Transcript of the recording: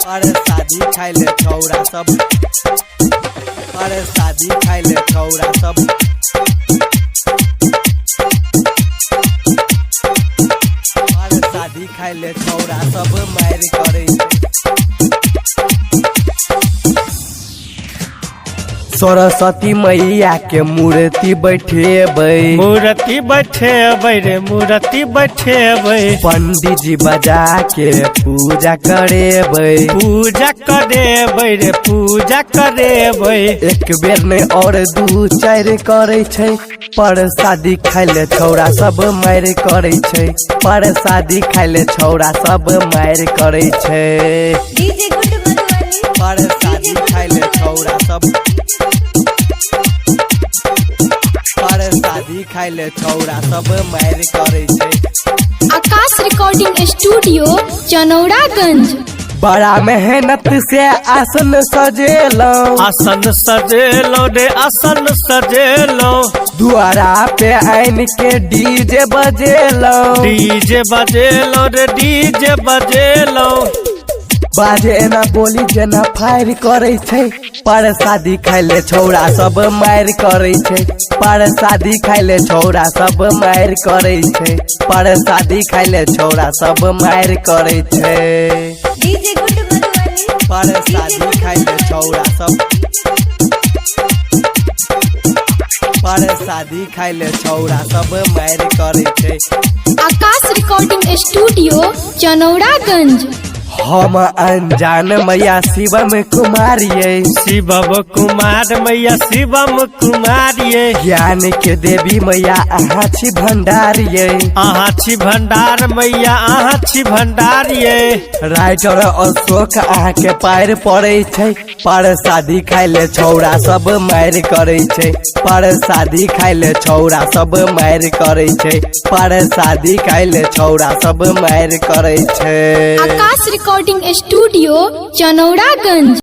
पर शादी खाइले छौरा सब, पर शादी खाइले छौरा सब। पर शादी खाइले छौरा सब मार करे। सरस्वती मैया के मूर्ति बैठेबै, मूर्ति बैठेबै रे मूर्ति बैठेबै। पंडित जी बजा के पूजा करेबै, पूजा करेबै रे पूजा करेबै। एक बेर नहीं और दू चार करे छै। पर शादी खाइले छौरा सब मार करे छै, पर शादी खाइले छौरा सब मार करे छै। पर शादी खाइले छौरा सब, पर शादी खाइले छौरा सब मार करे छै। आकाश रिकॉर्डिंग स्टूडियो चनौरागंज। बड़ा मेहनत से आसन सजेलो, आसन सजेलो रे आसन सजेलो। द्वारा पे आइन के डीजे बजेलो, डीजे बजेलो रे डीजे बजेलो। बाजे ना बोली जेना फायर करे छै। पर शादी खाइले छौरा सब मार करे छै, पर शादी खाइले छौरा सब मार करे छै, पर शादी खाइले छौरा सब मार करे छै। पर शादी खाइले छौरा सब, पर शादी खाइले छौरा सब मार करे छै। आकाश रिकॉर्डिंग स्टूडियो चनौरागंज। हम अनजान मैया शिवम कुमार ये, शिवम कुमार मैया शिवम कुमार ये। ज्ञान के देवी मैया अहाँ छी भंडार ये, अहाँ छी भंडार मैया अहाँ छी भंडार ये। राइटर अशोक अहाँ के पैर पड़े छै। पर शादी खाइले छौरा सब मार करे छै, पर शादी खाइले छौरा सब मार करे छै, पर शादी खाइले छौरा सब मार करे छै। आकाश रिकॉर्डिंग स्टूडियो चनौरागंज।